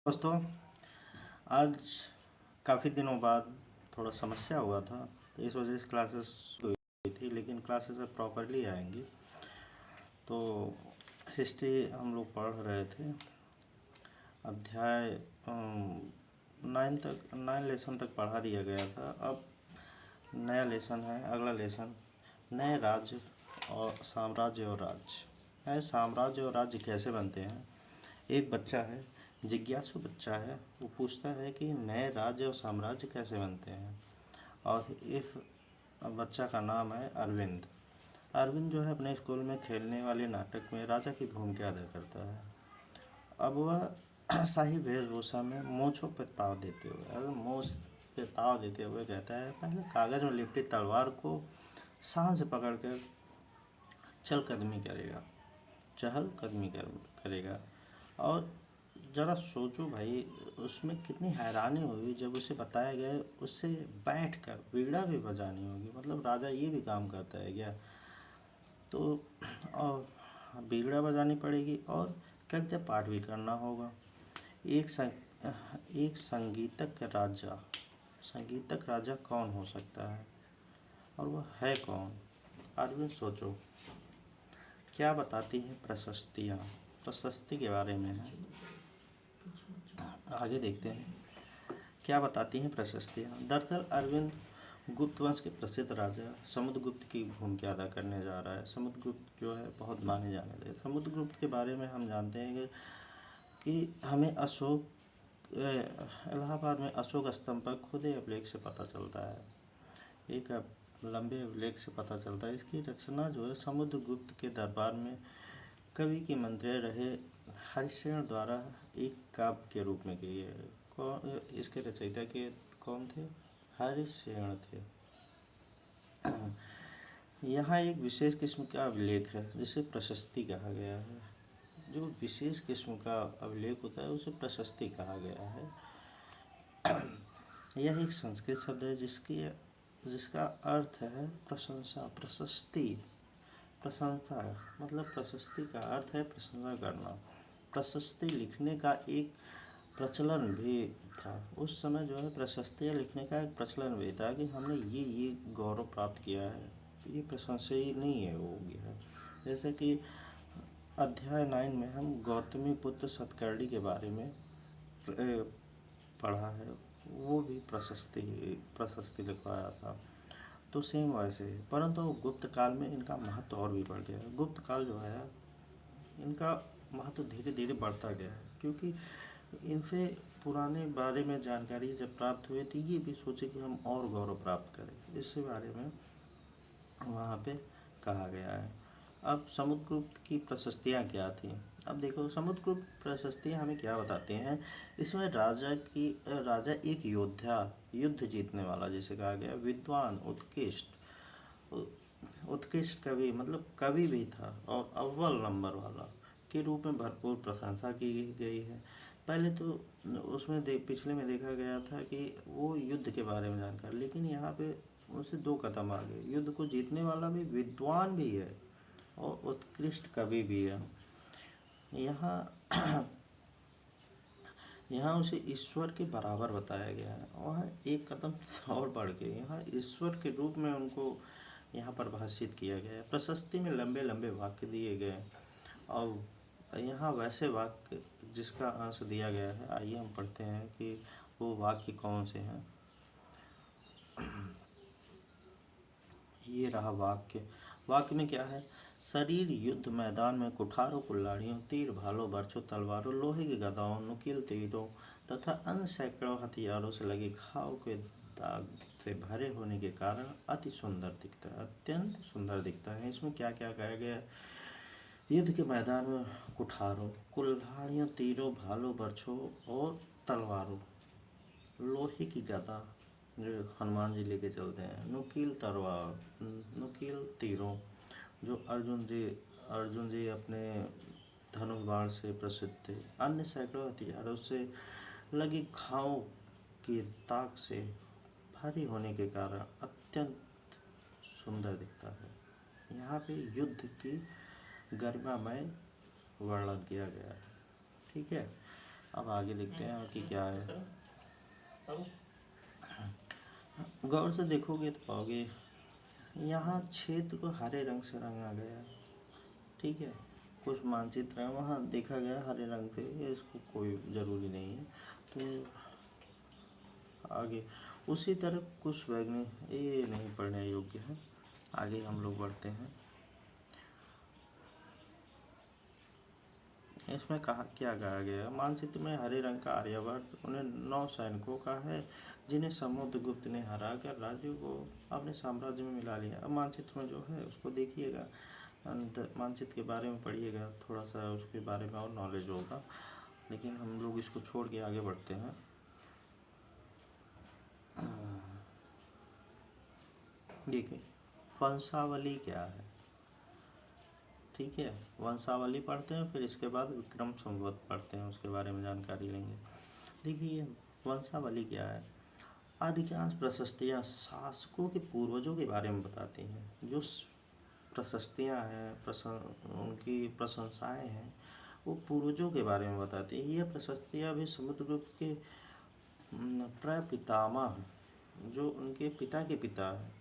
दोस्तों, आज काफ़ी दिनों बाद थोड़ा समस्या हुआ था, तो इस वजह से क्लासेस हुई थी, लेकिन क्लासेस अब प्रॉपरली आएंगी। तो हिस्ट्री हम लोग पढ़ रहे थे, अध्याय 9 लेसन तक पढ़ा दिया गया था। अब नया लेसन है, अगला लेसन नए राज्य और साम्राज्य और राज्य। नए साम्राज्य और राज्य कैसे बनते हैं। एक बच्चा है, जिज्ञासु बच्चा है, वो पूछता है कि नए राज्य और साम्राज्य कैसे बनते हैं। और इस बच्चा का नाम है अरविंद। अरविंद जो है अपने स्कूल में खेलने वाले नाटक में राजा की भूमिका अदा करता है। अब वह शाही वेशभूषा में मूँछों पर ताव देते हुए मूँछ पे ताव देते हुए कहता है, पहले कागज़ में लिपटी तलवार को शान से पकड़कर चहल कदमी करेगा। और ज़रा सोचो भाई, उसमें कितनी हैरानी हुई जब उसे बताया गया उससे बैठकर वीणा भी बजानी होगी। मतलब राजा ये भी काम करता है क्या। तो और वीणा बजानी पड़ेगी और गद्य पाठ भी करना होगा। एक संगीतक राजा कौन हो सकता है, और वह है कौन। अरविंद सोचो, क्या बताती हैं प्रशस्तियाँ। प्रशस्ति के बारे में है, आगे देखते हैं क्या बताती हैं प्रशस्तियाँ। दरअसल अरविंद गुप्त वंश के प्रसिद्ध राजा समुद्रगुप्त की भूमिका अदा करने जा रहा है। समुद्रगुप्त जो है बहुत माने जाने लगे। समुद्रगुप्त के बारे में हम जानते हैं कि हमें इलाहाबाद में अशोक स्तंभ पर खुद अभिलेख से पता चलता है। एक लंबे अभिलेख से पता चलता है। इसकी रचना जो है समुद्रगुप्त के दरबार में कवि के मंत्री रहे हरिसेन द्वारा एक काव्य के रूप में की है। इसके रचयिता के कौन थे? हरिसेन थे। यहाँ एक विशेष किस्म का अभिलेख है जिसे प्रशस्ति कहा गया है। जो विशेष किस्म का अभिलेख होता है उसे प्रशस्ति कहा गया है। यह एक संस्कृत शब्द है जिसका अर्थ है प्रशंसा। प्रशंसा मतलब प्रशस्ति का अर्थ है प्रशंसा करना। प्रशस्ति लिखने का एक प्रचलन भी था। उस समय जो है प्रशस्तियाँ लिखने का एक प्रचलन भी था कि हमने ये गौरव प्राप्त किया है, ये प्रशंसनीय नहीं है हो गया है। जैसे कि अध्याय 9 में हम गौतमी पुत्र सतकर्णी के बारे में पढ़ा है, वो भी प्रशस्ति लिखवाया था। तो सेम वैसे ही, परंतु गुप्त काल में इनका महत्व और भी बढ़ गया। गुप्त काल जो है इनका महत्व धीरे धीरे बढ़ता गया है, क्योंकि इनसे पुराने बारे में जानकारी जब प्राप्त हुई थी, ये भी सोचे कि हम और गौरव प्राप्त करें। इसके बारे में वहाँ पे कहा गया है। अब समुद्रगुप्त की प्रशस्तियाँ क्या थी। अब देखो, समुद्रगुप्त प्रशस्तियाँ हमें क्या बताते हैं। इसमें राजा एक युद्ध जीतने वाला जिसे कहा गया, विद्वान, उत्कृष्ट कवि, मतलब कवि भी था, और अव्वल नंबर वाला के रूप में भरपूर प्रशंसा की गई है। पहले तो उसमें पिछले में देखा गया था कि वो युद्ध के बारे में जानकार, लेकिन यहाँ पे उससे 2 कदम आगे, युद्ध को जीतने वाला भी विद्वान भी है और उत्कृष्ट कवि भी है। यहाँ उसे ईश्वर के बराबर बताया गया है। वह एक कदम और बढ़ के यहाँ ईश्वर के रूप में उनको यहाँ परिभाषित किया गया है। प्रशस्ति में लंबे लंबे वाक्य दिए गए, और यहाँ वैसे वाक्य जिसका अंश दिया गया है। आइए हम पढ़ते हैं कि वो वाक्य कौन से हैं। ये रहा वाक्य में क्या है। शरीर युद्ध मैदान में कुठारों कुल्हाड़ियों, तीर भालों, बर्छों, तलवारों, लोहे की गदाओं, नुकील तीरों तथा अन्य सैकड़ों हथियारों से लगे घाव के दाग से भरे होने के कारण अत्यंत सुंदर दिखता है। इसमें क्या क्या कहा गया है। युद्ध के मैदान में कुठारों, कुल्हाड़ियों, तीरों, भालों, बर्छों और तलवारों, लोहे की गदा जो हनुमान जी लेके चलते हैं, नुकील तीरों जो अर्जुन जी अपने धनुष बाण से प्रसिद्ध थे, अन्य सैकड़ों हथियारों से लगी घाव की ताक से भारी होने के कारण अत्यंत सुंदर दिखता है। यहाँ पे युद्ध की गरिमामय वर्णन किया गया है। ठीक है। अब आगे देखते हैं कि क्या है। गौर से देखोगे तो पाओगे यहाँ क्षेत्र को हरे रंग से रंगा गया है, ठीक है। कुछ मानचित्र है वहाँ देखा गया हरे रंग से, इसको कोई ज़रूरी नहीं है। तो आगे उसी तरह कुछ वैज्ञानिक, ये नहीं पढ़ने योग्य है, आगे हम लोग बढ़ते हैं। इसमें कहा क्या कहा गया, मानचित्र में हरे रंग का आर्यभट्ट उन्हें 9 सैनिकों का है जिन्हें समुद्रगुप्त ने हरा कर राज्यों को अपने साम्राज्य में मिला लिया। अब मानचित्र में जो है उसको देखिएगा, मानचित्र के बारे में पढ़िएगा, थोड़ा सा उसके बारे में और नॉलेज होगा, लेकिन हम लोग इसको छोड़ के आगे बढ़ते हैं। देखिए वंशावली क्या है, ठीक है। वंशावली पढ़ते हैं, फिर इसके बाद विक्रम संवत पढ़ते हैं, उसके बारे में जानकारी लेंगे। देखिए वंशावली क्या है, अधिकांश प्रशस्तियाँ शासकों के पूर्वजों के बारे में बताती हैं। जो प्रशस्तियाँ हैं, उनकी प्रशंसाएँ हैं, वो पूर्वजों के बारे में बताती हैं। यह प्रशस्तियाँ भी समुद्रगुप्त के प्रपितामह, जो उनके पिता के पिता हैं,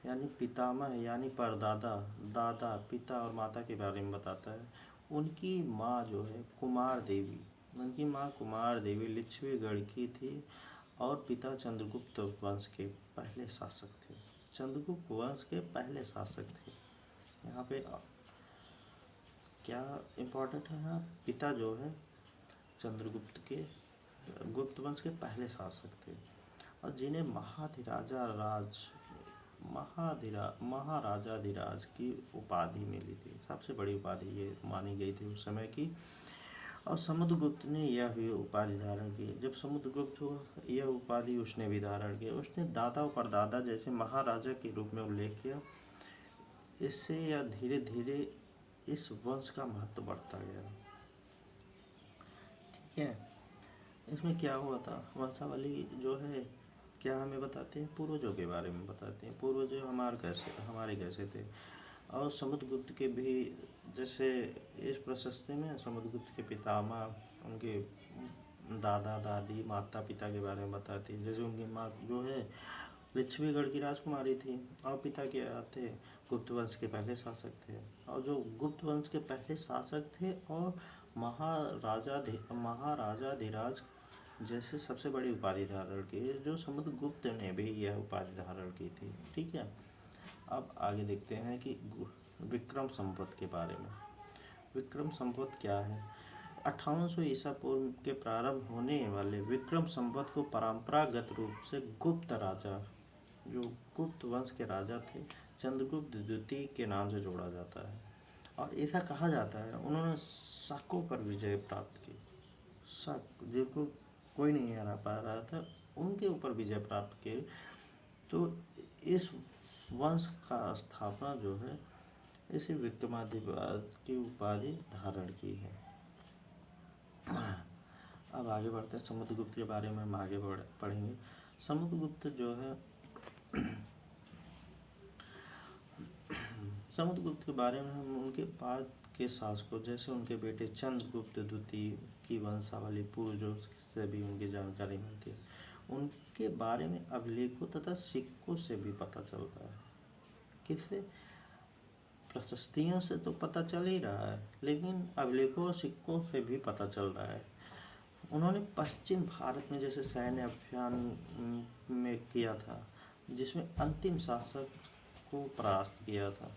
यानी पितामह यानी परदादा, दादा, पिता और माता के बारे में बताता है। उनकी माँ जो है कुमार देवी, उनकी माँ कुमार देवी लिच्छवीगढ़ की थी और पिता चंद्रगुप्त वंश के पहले शासक थे। चंद्रगुप्त वंश के पहले शासक थे। यहाँ पे क्या इम्पोर्टेंट है, यहाँ पिता जो है चंद्रगुप्त के, गुप्त वंश के पहले शासक थे, और जिन्हें महाराजाधिराज की उपाधि मिली थी। सबसे बड़ी उपाधि ये मानी गई थी उस समय की। और समुद्रगुप्त ने यह भी उपाधि धारण की। जब समुद्रगुप्त हुआ यह उपाधि उसने भी धारण की। उसने दादा और परदादा जैसे महाराजा के रूप में उल्लेख किया। इससे यह धीरे धीरे इस वंश का महत्व बढ़ता गया, ठीक है। इसमें क्या हुआ था, वंशावली जो है क्या हमें बताते हैं, पूर्वजों के बारे में बताते हैं। पूर्वज हमारे कैसे थे। और समुद्रगुप्त के भी, जैसे इस प्रशस्ति में समुद्रगुप्त के पितामह, उनके दादा दादी, माता पिता के बारे में बताती है। जैसे उनकी माँ जो है लिच्छवीगढ़ की राजकुमारी थी, और पिता क्या थे, गुप्त वंश के पहले शासक थे। और जो गुप्त वंश के पहले शासक थे और महाराजाधिराज जैसे सबसे बड़ी उपाधि धारण की, जो समुद्रगुप्त ने भी यह उपाधि धारण की थी, ठीक है। अब आगे देखते हैं कि विक्रम संवत के बारे में। विक्रम संवत क्या है, 5800 ईसा पूर्व के प्रारंभ होने वाले विक्रम संवत को परंपरागत रूप से गुप्त राजा, जो गुप्त वंश के राजा थे, चंद्रगुप्त द्वितीय के नाम से जोड़ा जाता है। और ऐसा कहा जाता है उन्होंने शाकों पर विजय प्राप्त की। शक जिनको कोई नहीं हरा पा रहा था, उनके ऊपर विजय प्राप्त की। तो इस वंश का स्थापना जो है इसी विक्रमादित्य की उपाधि धारण की है। अब आगे बढ़ते हैं, समुद्रगुप्त के बारे में हम आगे पढ़ेंगे। समुद्रगुप्त जो है समुद्रगुप्त के बारे में हम उनके बाद के शासकों, जैसे उनके बेटे चंद्रगुप्त द्वितीय की वंशावली, पूर्वजों से भी उनकी जानकारी मिलती है। उनके बारे में अभिलेखों तथा सिक्कों से भी पता चलता है। किससे, प्रशस्तियों से तो पता चल ही रहा है, लेकिन अभिलेखों और सिक्कों से भी पता चल रहा है। उन्होंने पश्चिम भारत में जैसे सैन्य अभियान में किया था, जिसमें अंतिम शासक को परास्त किया था।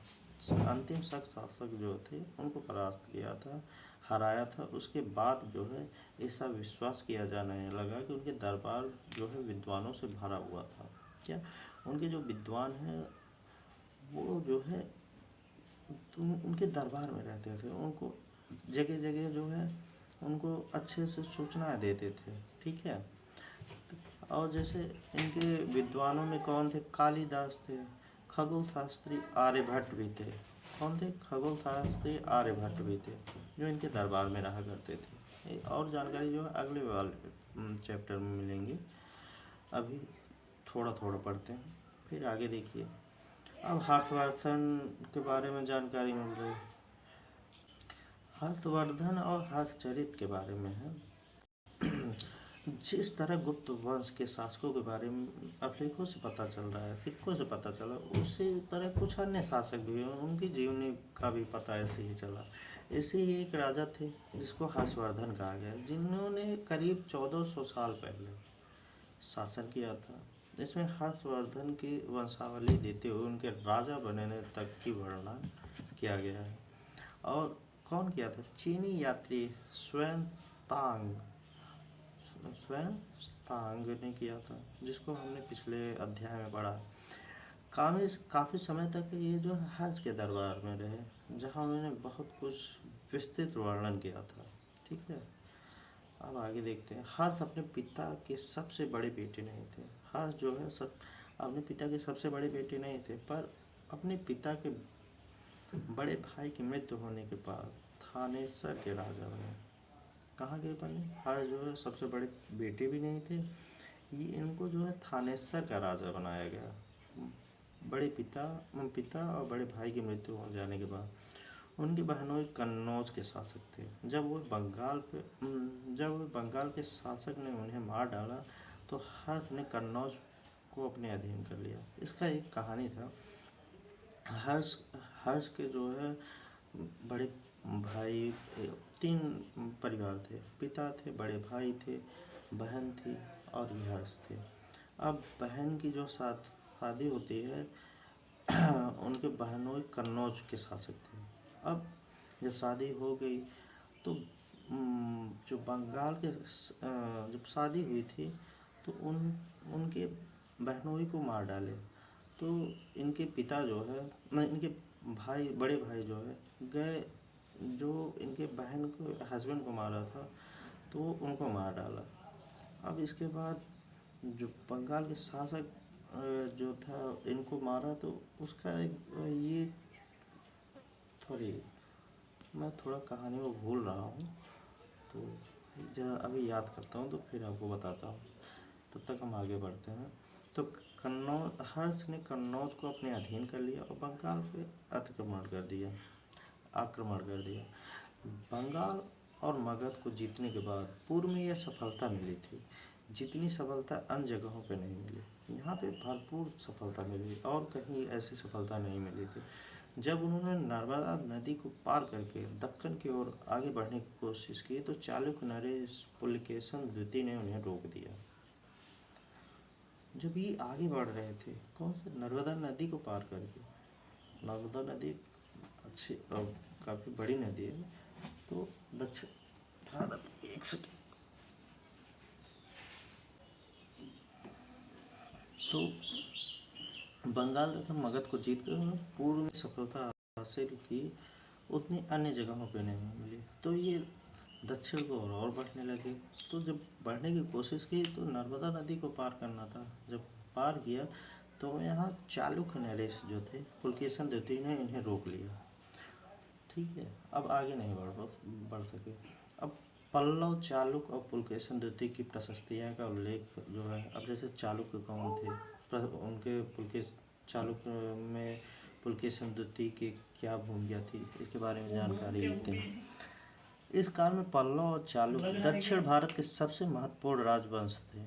अंतिम शासक जो थे उनको परास्त किया था, हराया था। उसके बाद जो है ऐसा विश्वास किया जाने लगा कि उनके दरबार जो है विद्वानों से भरा हुआ था। क्या उनके जो विद्वान हैं वो जो है उनके दरबार में रहते थे, उनको जगह जगह जो है उनको अच्छे से सूचनाएं देते थे, ठीक है। और जैसे इनके विद्वानों में कौन थे, कालिदास थे, खगोल शास्त्री आर्यभट्ट भी थे। कौन थे, खगोल शास्त्री आर्यभट्ट भी थे, जो इनके दरबार में रहा करते थे। और जानकारी जो है अगले वाले चैप्टर में मिलेंगी, अभी थोड़ा थोड़ा पढ़ते हैं, फिर आगे देखिए। अब हर्षवर्धन के बारे में जानकारी मिल रही है। हर्षवर्धन और हर्षचरित के बारे में है। जिस तरह गुप्त वंश के शासकों के बारे में अभिलेखों से पता चल रहा है, सिक्कों से पता चला, उसी तरह कुछ अन्य शासक भी हैं, उनकी जीवनी का भी पता ऐसे ही चला। ऐसे ही एक राजा थे जिसको हर्षवर्धन कहा गया, जिन्होंने करीब 1400 साल पहले शासन किया था। इसमें हर्षवर्धन की वंशावली देते हुए उनके राजा बनने तक की वर्णन किया गया है। और कौन किया था? चीनी यात्री स्वयं ने किया था, जिसको हमने पिछले अध्याय में पढ़ा। काफ़ी समय तक ये जो हर्ष के दरबार में रहे, जहाँ उन्होंने बहुत कुछ विस्तृत वर्णन किया था। ठीक है, अब आगे देखते हैं। हर्ष अपने पिता के सबसे बड़े बेटे नहीं थे। हर्ष जो है अपने पिता के सबसे बड़े बेटे नहीं थे, पर अपने पिता के बड़े भाई की मृत्यु होने के बाद थानेसर के राजा बने। कहाँ के बने? हर्ष जो है सबसे बड़े बेटे भी नहीं थे, ये इनको जो है थानेसर का राजा बनाया गया। बड़े पिता और बड़े भाई की मृत्यु हो जाने के बाद उनकी बहनोई कन्नौज के शासक थे। जब वो बंगाल के शासक ने उन्हें मार डाला तो हर्ष ने कन्नौज को अपने अधीन कर लिया। इसका एक कहानी था। हर्ष के जो है बड़े भाई 3 परिवार थे। पिता थे, बड़े भाई थे, बहन थी और ये हर्ष थे। अब बहन की जो शादी होती है उनके बहनोई कन्नौज के शासक थे। अब जब शादी हो गई तो जो बंगाल के जब शादी हुई थी तो उनके बहनोई को मार डाले। तो इनके पिता जो है इनके बड़े भाई जो है गए, जो इनके बहन को हस्बैंड को मारा था तो उनको मार डाला। अब इसके बाद जो बंगाल के शासक जो था इनको मारा, तो उसका ये मैं थोड़ा कहानी को भूल रहा हूँ, तो अभी याद करता हूँ तो फिर आपको बताता हूँ। तब तक हम आगे बढ़ते हैं। तो हर्ष ने कन्नौज को अपने अधीन कर लिया और बंगाल पे आक्रमण कर दिया। बंगाल और मगध को जीतने के बाद पूर्व में यह सफलता मिली थी, जितनी सफलता अन्य जगहों पे नहीं मिली। यहाँ पे भरपूर सफलता मिली और कहीं ऐसी सफलता नहीं मिली थी। जब उन्होंने नर्मदा नदी को पार करके दक्कन की ओर आगे बढ़ने की कोशिश की तो चालुक्य नरेश पुलकेशन द्वितीय ने उन्हें रोक दिया। जब ये आगे बढ़ रहे थे, कौन से? नर्मदा नदी को पार करके। नर्मदा नदी अच्छी काफ़ी बड़ी नदी है। तो दक्षिण भारत तो बंगाल तथा मगध को जीतकर पूर्व में सफलता हासिल की, उतनी अन्य जगहों पे नहीं मिली। तो ये दक्षिण को और बढ़ने लगे। तो जब बढ़ने की कोशिश की तो नर्मदा नदी को पार करना था। जब पार किया तो यहाँ चालुक्य नरेश जो थे पुलकेशन द्वितीय ने इन्हें रोक लिया। ठीक है, अब आगे नहीं बढ़ सके। अब पल्लव, चालुक्य और पुलकेशन द्वितीय की प्रशस्तियाँ का उल्लेख जो है, अब जैसे चालुक्य कौन थे, उनके चालुक्य में पुलकेशन द्वितीय की क्या भूमिका थी, इसके बारे में जानकारी लेते हैं। इस काल में पल्लव और चालुक्य दक्षिण भारत के सबसे महत्वपूर्ण राजवंश थे।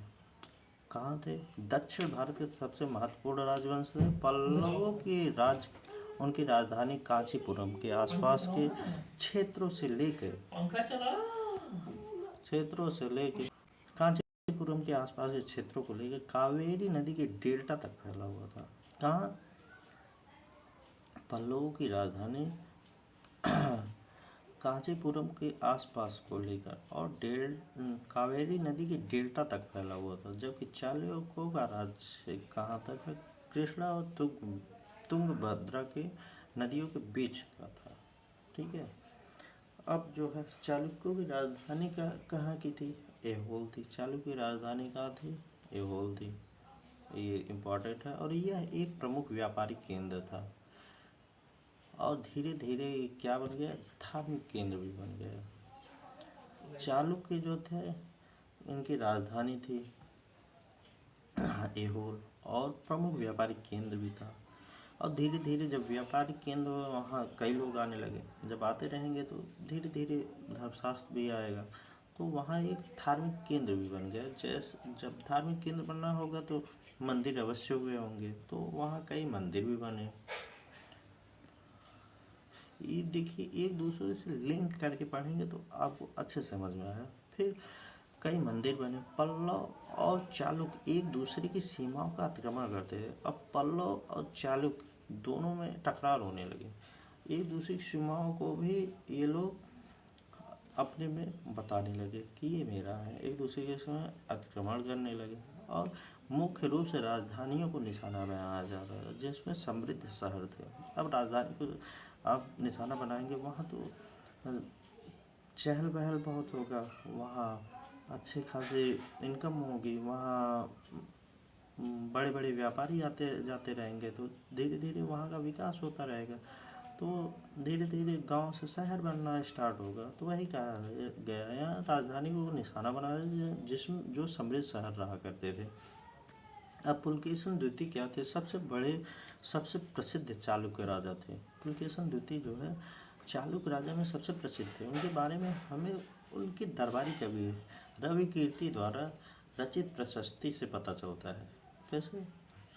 कहाँ थे? दक्षिण भारत के सबसे महत्वपूर्ण राजवंश थे। पल्लवों की उनकी राजधानी कांचीपुरम के आसपास के क्षेत्रों से लेकर कांचीपुरम के आसपास के क्षेत्रों को लेकर कावेरी नदी के डेल्टा तक फैला हुआ था। कहाँ? पल्लवों की राजधानी कांचीपुरम के आसपास को लेकर और कावेरी नदी के डेल्टा तक फैला हुआ था। जबकि चालुक्यों का राज्य कहाँ तक है? कृष्णा और तुंगभद्रा के नदियों के बीच का था। ठीक है, अब जो है चालुक्यों की राजधानी कहाँ की थी? ऐहोल थी। चालुक्य की राजधानी कहाँ थी? ऐहोल थी। ये इम्पोर्टेंट है और यह एक प्रमुख व्यापारिक केंद्र था और धीरे धीरे क्या बन गया? धार्मिक केंद्र भी बन गया। चालुक्य जो थे इनकी राजधानी थी ऐहोल और प्रमुख व्यापारिक केंद्र भी था। और धीरे धीरे जब व्यापारिक केंद्र वहाँ कई लोग आने लगे, जब आते रहेंगे तो धीरे धीरे धर्मशास्त्र भी आएगा। तो वहाँ एक धार्मिक केंद्र भी बन गया। जैसे जब धार्मिक केंद्र बनना होगा तो मंदिर अवश्य हुए होंगे, तो वहाँ कई मंदिर भी बने। ये देखिए, एक दूसरे से लिंक करके पढ़ेंगे तो आपको अच्छे समझ में आया। फिर कई मंदिर बने। पल्लव और चालुक्य एक दूसरे की सीमाओं का अतिक्रमण करते थे। अब पल्लव और चालुक्य दोनों में टकरार होने लगी। एक दूसरे की सीमाओं को भी ये लोग अपने में बताने लगे कि ये मेरा है, एक दूसरे के समय अतिक्रमण करने लगे। और मुख्य रूप से राजधानियों को निशाना बनाया जाता था, जिसमें समृद्ध शहर थे। अब राजधानी को आप निशाना बनाएंगे, वहाँ तो चहल पहल बहुत होगा, वहाँ अच्छे खासे इनकम होगी, वहाँ बड़े बड़े व्यापारी आते जाते रहेंगे, तो धीरे धीरे वहाँ का विकास होता रहेगा। तो धीरे धीरे गांव से शहर बनना स्टार्ट होगा। तो वही कहा गया, यहाँ राजधानी को निशाना बनाया जिसमें जो समृद्ध शहर रहा करते थे। अब पुलकेशिन द्वितीय क्या थे? सबसे प्रसिद्ध चालुक्य राजा थे। पुलकेशिन द्वितीय जो है चालुक्य राजा में सबसे प्रसिद्ध थे। उनके बारे में हमें उनकी दरबारी कवि रवि कीर्ति द्वारा रचित प्रशस्ति से पता चलता है। कैसे?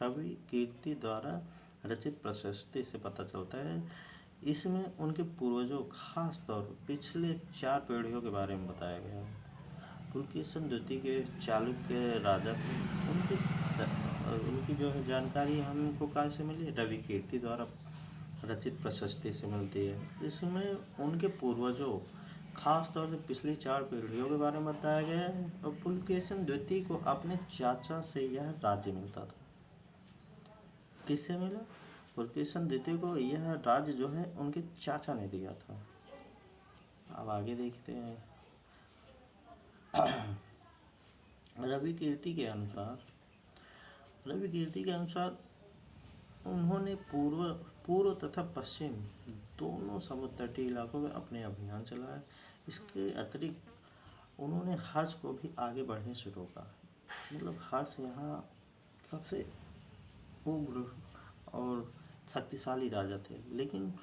रवि कीर्ति द्वारा रचित प्रशस्ति से पता चलता है। इसमें उनके पूर्वजों, खास तौर पर पिछले 4 पीढ़ियों के बारे में बताया गया है। पुलकेशिन द्वितीय के चालुक्य राजा थे। उनकी जो है जानकारी हमको कहाँ से मिली? रवि कीर्ति द्वारा रचित प्रशस्ति से मिलती है। इसमें उनके पूर्वजों, खास तौर से पिछली 4 पीढ़ियों के बारे में बताया गया है। और पुलकेशिन द्वितीय को अपने चाचा से यह राज्य मिलता था। किससे मिला? पुलकेशिन द्वितीय को यह राज्य जो है उनके चाचा ने दिया था। अब आगे देखते हैं। रवि कीर्ति के अनुसार उन्होंने पूर्व तथा पश्चिम दोनों समुद्र तटीय इलाकों में अपने अभियान चलाए। इसके अतिरिक्त उन्होंने हर्ष को भी आगे बढ़ने से रोका। मतलब हर्ष यहाँ सबसे उग्र और शक्तिशाली राजा थे, लेकिन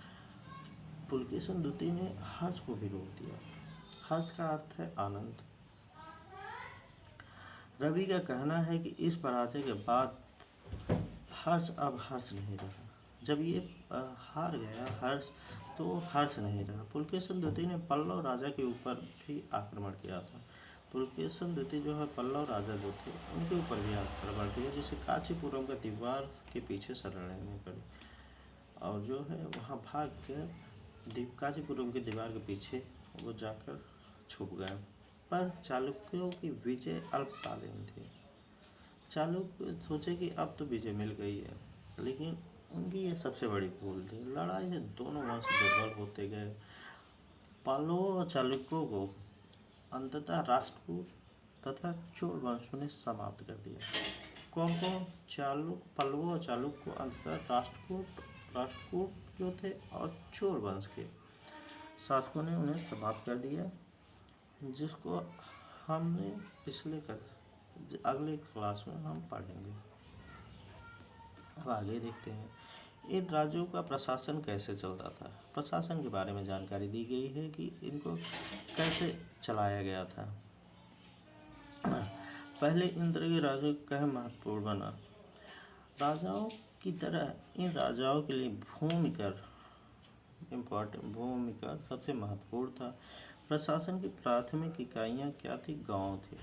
पुलकेशिन द्वितीय ने हर्ष को भी रोक दिया। हर्ष का अर्थ है आनंद। रवि का कहना है कि इस पराजय के बाद हर्ष अब हर्ष नहीं रहा। जब ये हार गया हर्ष, तो हर्ष नहीं रहा। पुलकेशिन द्वितीय ने पल्लव राजा के ऊपर भी आक्रमण किया था। पुलकेशिन द्वितीय जो है पल्लव राजा जो थे उनके ऊपर भी आक्रमण किया, जिसे कांचीपुरम का दीवार के पीछे शरण लेनी पड़ी। और जो है वहाँ भाग के कांचीपुरम की दीवार के पीछे वो जाकर छुप गए। पर चालुक्यों की विजय अल्पकालीन थी। चालुक्य सोचे कि अब तो विजय मिल गई है, लेकिन उनकी ये सबसे बड़ी भूल थी। लड़ाई में दोनों वंश दुर्बल होते गए। पांडवों और चालुक्यों को अंततः राष्ट्रकूट तथा चोल वंशों ने समाप्त कर दिया। कौन कौन? पल्लवों और चालुक्य को अंततः राष्ट्रकूट जो थे और चोल वंश के शासकों ने उन्हें समाप्त कर दिया, जिसको हमने अगले क्लास में हम पढ़ेंगे। अब आगे देखते हैं इन राज्यों का प्रशासन कैसे चलता था। प्रशासन के बारे में जानकारी दी गई है कि इनको कैसे चलाया गया था। पहले इंद्र के राज्य कह महत्वपूर्ण बना। राजाओं की तरह इन राजाओं के लिए भूमिकर सबसे महत्वपूर्ण था। प्रशासन की प्राथमिक इकाइयाँ क्या थी? गांव थे।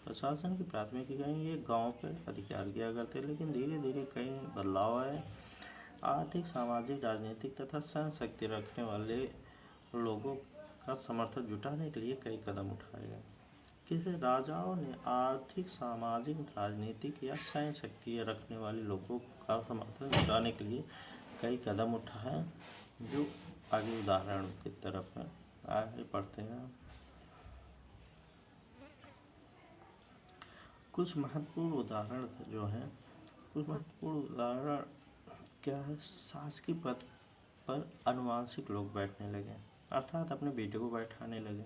प्रशासन की प्राथमिक इकाइयाँ ये गांव पर अधिकार किया करते, लेकिन धीरे धीरे कई बदलाव आए। आर्थिक, सामाजिक, राजनीतिक तथा सहन शक्ति रखने वाले लोगों का समर्थन जुटाने के लिए कई कदम उठाए गए। किसी राजाओं ने आर्थिक, सामाजिक, राजनीतिक या सहन शक्ति रखने वाले लोगों का समर्थन जुटाने के लिए कई कदम उठाए, जो आगे उदाहरण की तरफ है। आगे पढ़ते हैं। कुछ महत्वपूर्ण उदाहरण जो हैं, क्या है? शासकीय पद पर अनुवांशिक लोग बैठने लगे, अर्थात अपने बेटे को बैठाने लगे।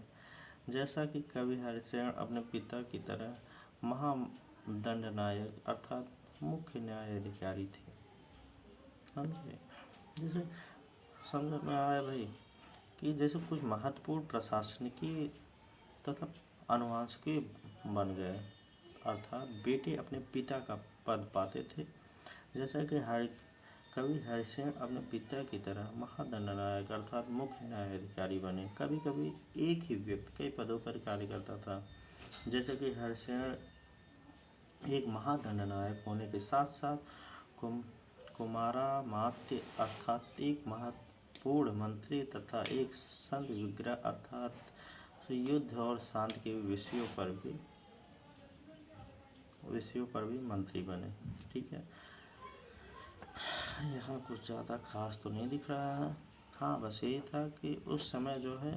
जैसा कि कवि हरिशरण अपने पिता की तरह महादंडनायक अर्थात मुख्य न्यायाधिकारी थे। समझे? जैसे समझ में आया भाई कि जैसे कुछ महत्वपूर्ण प्रशासनिकी तथा अनुवंशिकी बन गए, अर्थात बेटे अपने पिता का पद पाते थे। जैसा कि कवि हरिसेन अपने पिता की तरह महादंडनायक अर्थात मुख्य न्यायाधिकारी बने। कभी कभी एक ही व्यक्ति कई पदों पर कार्य करता था। जैसे कि हरिसेन एक महादंडनायक होने के साथ साथ कुमारामात्य अर्थात एक महत्वपूर्ण मंत्री तथा एक संत विग्रह अर्थात युद्ध और शांति के विषयों पर भी मंत्री बने। ठीक है, यहाँ कुछ ज़्यादा खास तो नहीं दिख रहा है। हाँ, बस यही था कि उस समय जो है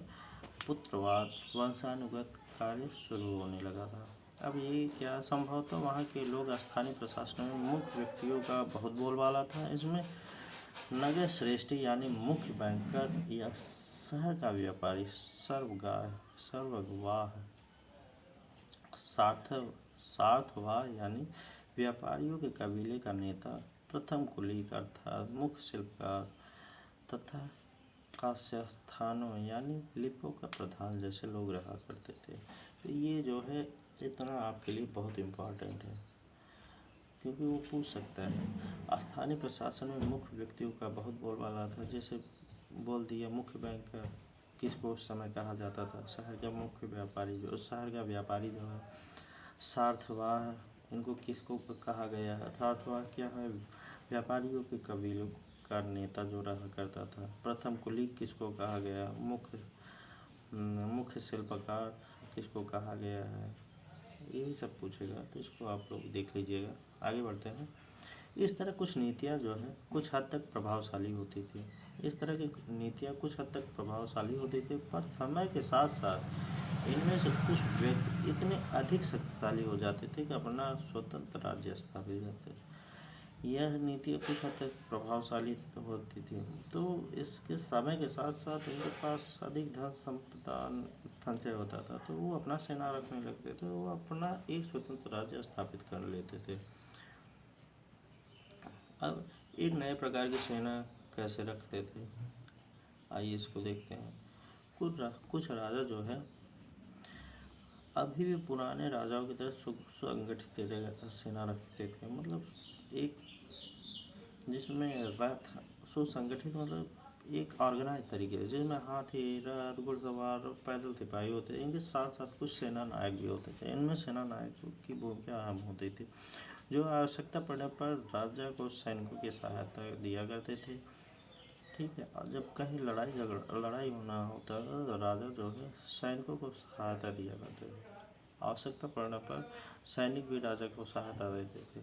पुत्रवाद वंशानुगत कार्य शुरू होने लगा था। अब ये क्या संभवतः वहाँ के लोग स्थानीय प्रशासन में मुख्य व्यक्तियों का बहुत बोलबाला था। इसमें नगर श्रेष्ठ यानी मुख्य बैंकर या शहर का व्यापारी सार्थवाह यानी व्यापारियों के कबीले का नेता, प्रथम कुलीक अर्थात मुख्य शिल्पकार तथा कास्यस्थानों यानी लिपों का प्रधान जैसे लोग रहा करते थे। तो ये जो है इतना आपके लिए बहुत इम्पोर्टेंट है, क्योंकि वो पूछ सकता है। स्थानीय प्रशासन में मुख्य व्यक्तियों का बहुत बोलबाला था। जैसे बोल दिया मुख्य बैंकर किसको उस समय कहा जाता था, शहर का मुख्य व्यापारी जो शहर का व्यापारी जो है। सार्थवाह इनको किसको कहा गया है, सार्थवाह क्या है, व्यापारियों के कबीलों का नेता जो रहा करता था। प्रथम कुलीक किसको कहा गया, मुख्य शिल्पकार किसको कहा गया है, यही सब पूछेगा। तो इसको आप लोग देख लीजिएगा। आगे बढ़ते हैं। इस तरह कुछ नीतियाँ जो है कुछ हद तक प्रभावशाली होती थी। इस तरह की नीतियाँ कुछ हद तक प्रभावशाली होती थी, पर समय के साथ साथ इनमें से कुछ व्यक्ति इतने अधिक शक्तिशाली हो जाते थे कि अपना स्वतंत्र राज्य स्थापित करते थे। यह नीतियाँ कुछ हद तक प्रभावशाली होती थी, तो इसके समय के साथ साथ उनके पास अधिक धन संपदा संचय होता था, तो वो अपना सेना रखने लगते थे, वो अपना एक स्वतंत्र राज्य स्थापित कर लेते थे। अब एक नए प्रकार की सेना कैसे रखते थे, आइए इसको देखते हैं। कुछ राजा जो है अभी भी पुराने राजाओं की तरह सुसंगठित सेना रखते थे। मतलब एक जिसमें सुसंगठित मतलब एक ऑर्गेनाइज तरीके से, जिसमें हाथी, रथ, घुड़सवार, पैदल सिपाही होते हैं। इनके साथ साथ कुछ सेना नायक भी होते थे। इनमें सेना नायकों की भूमिका अहम होती थी, जो आवश्यकता पड़ने पर राजा को सैनिकों की सहायता दिया करते थे। ठीक है, और जब कहीं लड़ाई होना होता तो राजा जो है सैनिकों को सहायता दिया करते थे। आवश्यकता पड़ने पर सैनिक भी राजा को सहायता देते थे।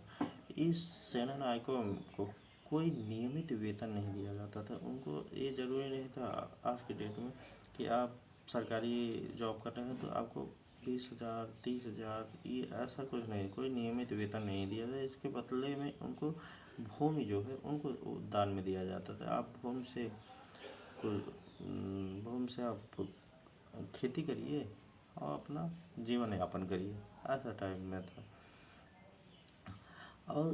इस सेना नायकों को कोई नियमित वेतन नहीं दिया जाता था। उनको ये ज़रूरी नहीं था आज की डेट में कि आप सरकारी जॉब कर रहे हैं तो आपको 20,000 30,000, ये ऐसा कुछ नहीं, कोई नियमित वेतन नहीं दिया जाता। इसके बदले में उनको भूमि जो है उनको दान में दिया जाता था। आप भूमि से आप खेती करिए और अपना जीवन यापन करिए, ऐसा टाइम में था। और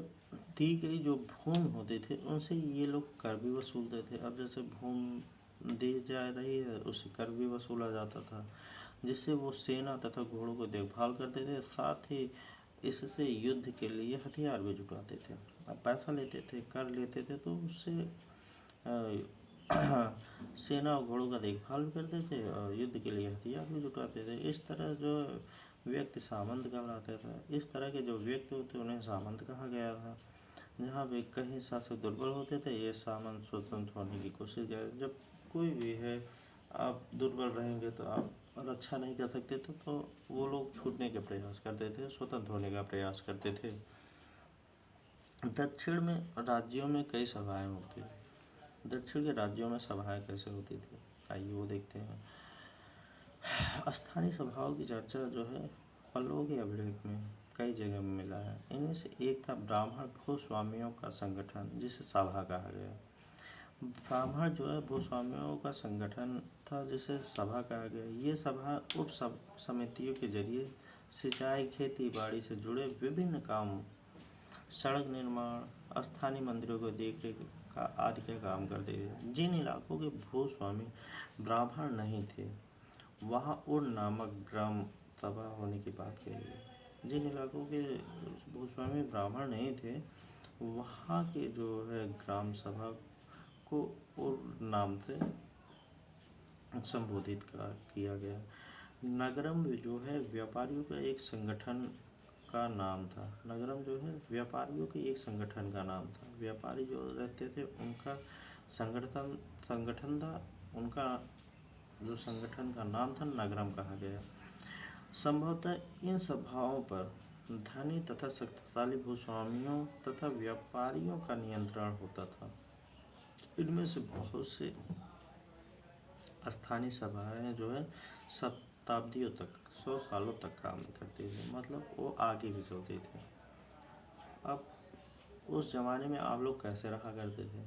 दी गई जो भूमि होते थे उनसे ये लोग कर भी वसूलते थे। अब जैसे भूमि दी जा रही है उससे कर भी वसूला जाता था, जिससे वो सेना तथा घोड़ों को देखभाल करते थे। साथ ही इससे युद्ध के लिए हथियार भी जुटाते थे। अब पैसा लेते थे, कर लेते थे, तो उससे सेना और घोड़ों का देखभाल भी करते थे और युद्ध के लिए हथियार भी जुटाते थे। इस तरह जो व्यक्ति सामंत कहलाते थे। इस तरह के जो व्यक्ति होते उन्हें सामंत कहा गया था। जहाँ भी कहीं शासक दुर्बल होते थे, ये सामंत स्वतंत्र होने की कोशिश करते। जब कोई भी है आप दुर्बल रहेंगे तो आप रक्षा नहीं कर सकते थे, तो वो लोग छूटने के प्रयास करते थे, स्वतंत्र होने का प्रयास करते थे। दक्षिण में राज्यों में कई सभाएं होती थी। दक्षिण के राज्यों में सभाएं कैसे होती थी, आइए वो देखते हैं। स्थानीय सभाओं की चर्चा जो है पल्लवों के अभिलेख में कई जगह मिला है। इनमें से एक था ब्राह्मण भूस्वामियों का संगठन, जिसे सभा कहा गया। ब्राह्मण जो है भूस्वामियों का संगठन था, जिसे सभा कहा गया। ये सभा उप समितियों के जरिए सिंचाई, खेती बाड़ी से जुड़े विभिन्न काम, सड़क निर्माण, स्थानीय मंदिरों को देखरेख का आदि का काम करते थे। जिन इलाकों के भूस्वामी ब्राह्मण नहीं थे, वहाँ उड़ नामक ग्राम तबाह होने की बात कही है। जिन इलाकों के भूस्वामी ब्राह्मण नहीं थे, वहाँ के जो है ग्राम सभा को और नाम से संबोधित किया गया। नगरम जो है व्यापारियों का एक संगठन का नाम था। नगरम जो है व्यापारियों के एक संगठन का नाम था। व्यापारी जो रहते थे उनका संगठन था। उनका जो संगठन का नाम था नगरम कहा गया। संभवतः इन सभाओं पर धनी तथा शक्तिशाली भूस्वामियों तथा व्यापारियों का नियंत्रण होता था। इनमें से बहुत से स्थानीय सभाएं जो है शताब्दियों तक, 100 सालों तक काम करती थी, मतलब वो आगे भी चलती थी। अब उस जमाने में आप लोग कैसे रहा करते थे?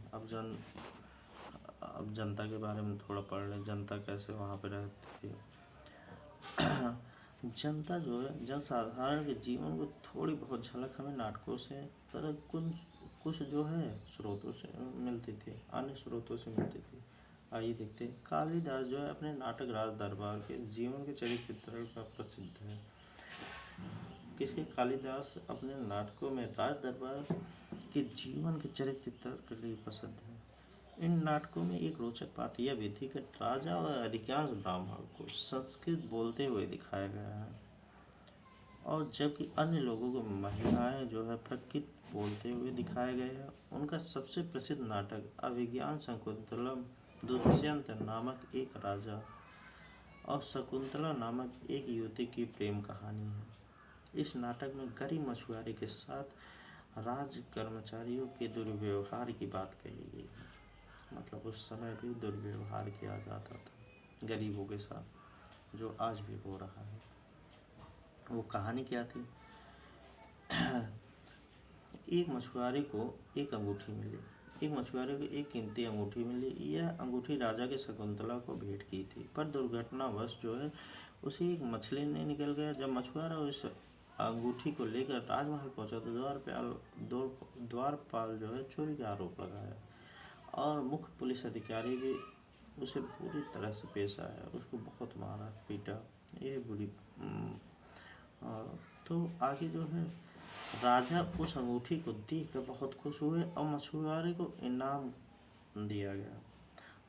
अब जनता के बारे में थोड़ा पढ़ लें। जनता कैसे वहाँ पे रहती थी। जनता जो है जनसाधारण के जीवन को थोड़ी बहुत झलक हमें नाटकों से तथा कुछ जो है स्रोतों से मिलती थी, अन्य स्रोतों से मिलती थी। आइए देखते हैं। कालिदास जो है अपने नाटक राज दरबार के जीवन के चरित्र चित्रण का प्रसिद्ध है। किसके? कालिदास अपने नाटकों में राज दरबार के जीवन के चरित्र चित्रण के लिए प्रसिद्ध है। इन नाटकों में एक रोचक बात यह भी थी कि राजा और अधिकांश ब्राह्मण को संस्कृत बोलते हुए दिखाया गया है, और जबकि अन्य लोगों को महिलाएं जो है प्रकृत बोलते हुए दिखाए गए हैं। उनका सबसे प्रसिद्ध नाटक अभिज्ञान शकुंतलम दुष्यंत नामक एक राजा और शकुंतला नामक एक युवती की प्रेम कहानी है। इस नाटक में गरीब मछुआरे के साथ राज कर्मचारियों के दुर्व्यवहार की बात कही गई है। मतलब उस समय भी दुर्व्यवहार किया जाता था गरीबों के साथ, जो आज भी हो रहा है। वो कहानी क्या थी? एक मछुआरे को एक अंगूठी मिली। एक मछुआरे को एक कीमती अंगूठी मिली। यह अंगूठी राजा के शकुंतला को भेंट की थी, पर दुर्घटनावश जो है उसे एक मछली ने निकल गया। जब मछुआरा उस अंगूठी को लेकर राजमहल पहुंचा तो द्वारपाल जो है चोरी का आरोप लगाया, और मुख्य पुलिस अधिकारी भी उसे पूरी तरह से पेश आया। उसको बहुत मारा पीटा। ये बुरी तो आगे जो है राजा उस अंगूठी को देख कर बहुत खुश हुए और मछुआरे को इनाम दिया गया।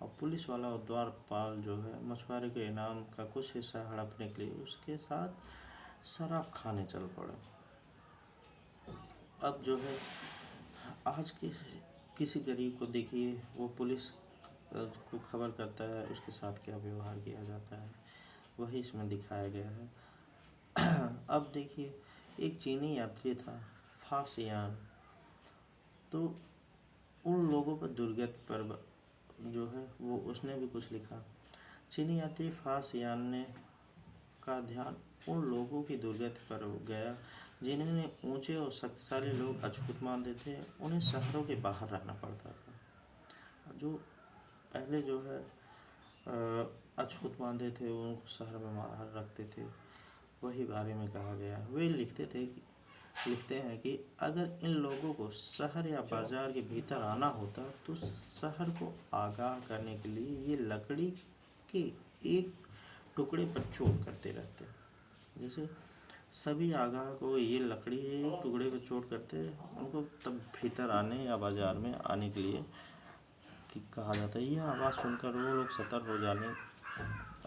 और पुलिस वाला और द्वारपाल जो है मछुआरे के इनाम का कुछ हिस्सा हड़पने के लिए उसके साथ शराब खाने चल पड़े। अब जो है आज के किसी गरीब को देखिए, वो पुलिस को खबर करता है, उसके साथ क्या व्यवहार किया जाता है, वही इसमें दिखाया गया है। अब देखिए, एक चीनी यात्री था फासियान, तो उन लोगों पर दुर्गत पर जो है वो उसने भी कुछ लिखा। चीनी यात्री फासियान ने का ध्यान उन लोगों की दुर्गति पर गया जिन्हें ऊंचे और शक्तिशाली लोग अछूत मानते थे। उन्हें शहरों के बाहर रहना पड़ता था। जो पहले जो है अछूत मानते थे उनको शहर में बाहर रखते थे, वही बारे में कहा गया। वे लिखते हैं कि अगर इन लोगों को शहर या बाजार के भीतर आना होता तो शहर को आगाह करने के लिए ये लकड़ी के एक टुकड़े पर चोट करते रहते। जैसे सभी आगाह को ये लकड़ी के टुकड़े पर चोट करते, उनको तब भीतर आने या बाजार में आने के लिए कहा जाता है। यह आवाज़ सुनकर वो लोग सतर्क हो जाने,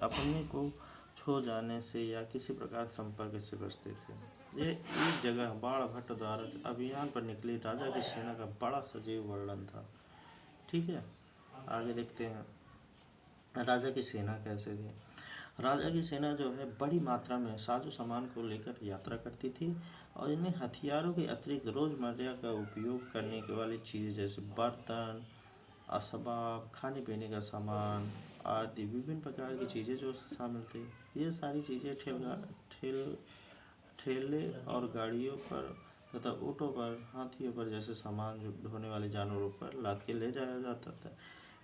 अपने को छो जाने से या किसी प्रकार संपर्क से बचते थे। ये एक जगह बाणभट्ट द्वारा अभियान पर निकली राजा की सेना का बड़ा सजीव वर्णन था। ठीक है, आगे देखते हैं राजा की सेना कैसे थी। राजा की सेना जो है बड़ी मात्रा में साजो सामान को लेकर यात्रा करती थी, और इनमें हथियारों के अतिरिक्त रोजमर्रा का उपयोग करने के वाली चीज़ें जैसे बर्तन, असबाब, खाने पीने का सामान आदि विभिन्न प्रकार की चीज़ें जो शामिल थी। ये सारी चीज़ें ठेले और गाड़ियों पर तथा ऊँटों पर, हाथियों पर जैसे सामान ढोने वाले जानवरों पर लाद के ले जाया जाता था।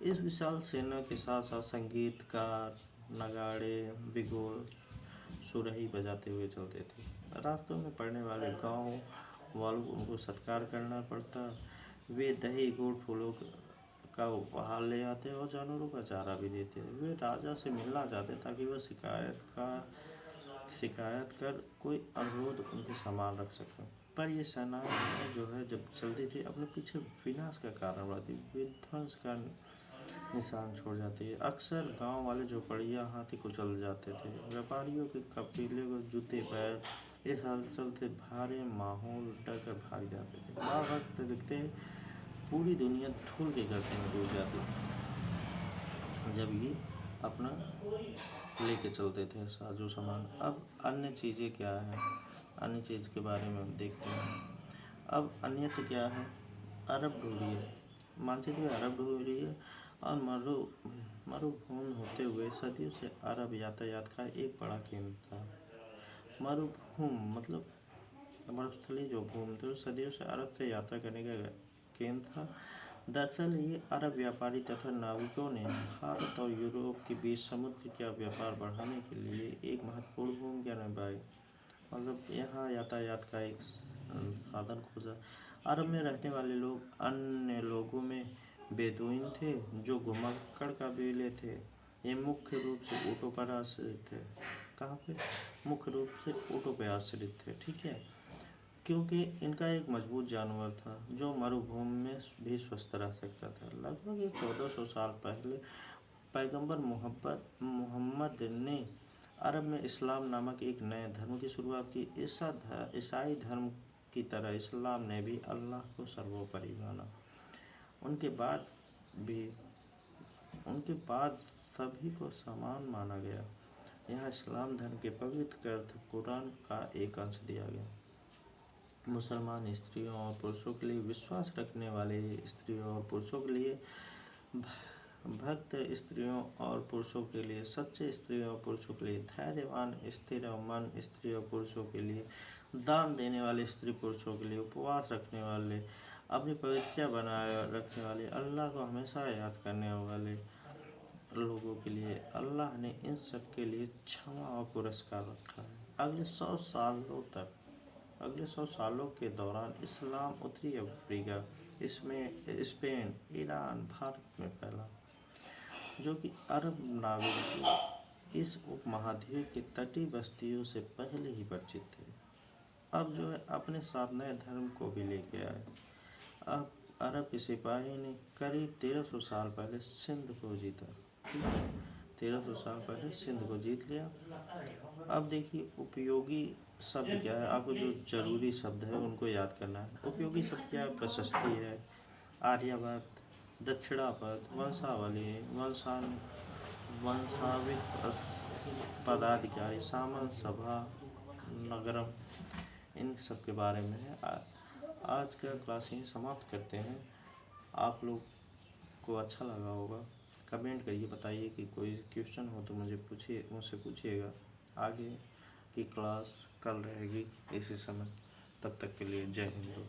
इस विशाल सेना के साथ साथ संगीतकार नगाड़े, बिगुल, सुरही बजाते हुए चलते थे। रास्तों में पड़ने वाले गांव वालों को उनको सत्कार करना पड़ता। वे दही, गुड़, फूलों का उपहार ले आते और जानवरों का चारा भी देते। वे राजा से मिलना चाहते ताकि वह शिकायत कर कोई अनुरोध उनके समान रख सके। पर ये सेनाएं जो है जब चलती थी अपने पीछे विनाश का कारण बढ़ती, विध्वंस का निशान छोड़ जाती है। अक्सर गांव वाले झोपड़िया हाथी को चल जाते थे, व्यापारियों के कबीले को जूते पैर इस हलचल से भारे माहौल डर कर भाग जाते थे। बार वक्त दिखते पूरी दुनिया धूल के गर्ते में डूब जाती जब ये अपना लेके चलते थे साजो सामान। अब अन्य चीज़ें क्या है, अन्य चीज़ के बारे में हम देखते हैं। अब अन्य तो क्या है, अरब ढूंढिए, मानचित्र अरब ढूंढिए और मरुभूमि होते हुए सदियों से अरब यातायात का एक बड़ा केंद्र था। मरुभूमि मतलब मरुस्थलीय जो भूमि थी सदियों से अरब से यात्रा करने का केंद्र था। दरअसल ये अरब व्यापारी तथा नाविकों ने भारत और यूरोप के बीच समुद्र का व्यापार बढ़ाने के लिए एक महत्वपूर्ण भूमिका निभाई। मतलब यहाँ यातायात का एक साधन खोजा। अरब में रहने वाले लोग अन्य लोगों में बेदुइन थे जो घुमक्कड़ कबीले थे। ये मुख्य रूप से ऊँटों पर आश्रित थे। कहाँ पे? मुख्य रूप से ऊँटों पर आश्रित थे, ठीक है, क्योंकि इनका एक मजबूत जानवर था जो मरुभूमि में भी स्वस्थ रह सकता था। लगभग 1400 साल पहले पैगंबर मोहम्मद ने अरब में इस्लाम नामक एक नए धर्म की शुरुआत की। ईसाई धर्म की तरह इस्लाम ने भी अल्लाह को सर्वोपरि माना। उनके बाद सभी को समान माना गया। यहाँ इस्लाम धर्म के पवित्र ग्रंथ कुरान का एक अंश दिया गया। मुसलमान स्त्रियों और पुरुषों के लिए, विश्वास रखने वाले स्त्रियों और पुरुषों के लिए, भक्त स्त्रियों और पुरुषों के लिए, सच्चे स्त्रियों और पुरुषों के लिए, धैर्यवान स्थिर और मन स्त्रियों और पुरुषों के लिए, दान देने वाले स्त्री पुरुषों के लिए, उपवास रखने वाले, अपनी पवित्रता बनाए रखने वाले, अल्लाह को हमेशा याद करने वाले लोगों के लिए अल्लाह ने इन सब के लिए क्षमा और पुरस्कार रखा है। अगले 100 सालों के दौरान इस्लाम उत्तरी अफ्रीका, स्पेन, ईरान, भारत में फैला, जो कि अरब नाविक इस उपमहाद्वीप की तटीय बस्तियों से पहले ही परिचित थे। अब जो है अपने साथ नए धर्म को भी लेके आए। अब अरब के सिपाही ने करीब 1300 साल पहले सिंध को जीता। 1300 साल पहले सिंध को जीत लिया। अब देखिए उपयोगी शब्द क्या है, आपको जो जरूरी शब्द है उनको याद करना है। उपयोगी शब्द क्या है? प्रशस्ति है, आर्यवर्त, दक्षिणापद, वंशावली, वंशाविक पदाधिकारी, सामंत सभा, नगरम, इन सब के बारे में है। आज का क्लास यहीं समाप्त करते हैं। आप लोग को अच्छा लगा होगा, कमेंट करिए, बताइए कि कोई क्वेश्चन हो तो मुझसे पूछिएगा। आगे की क्लास कल रहेगी इसी समय। तब तक के लिए जय हिंद।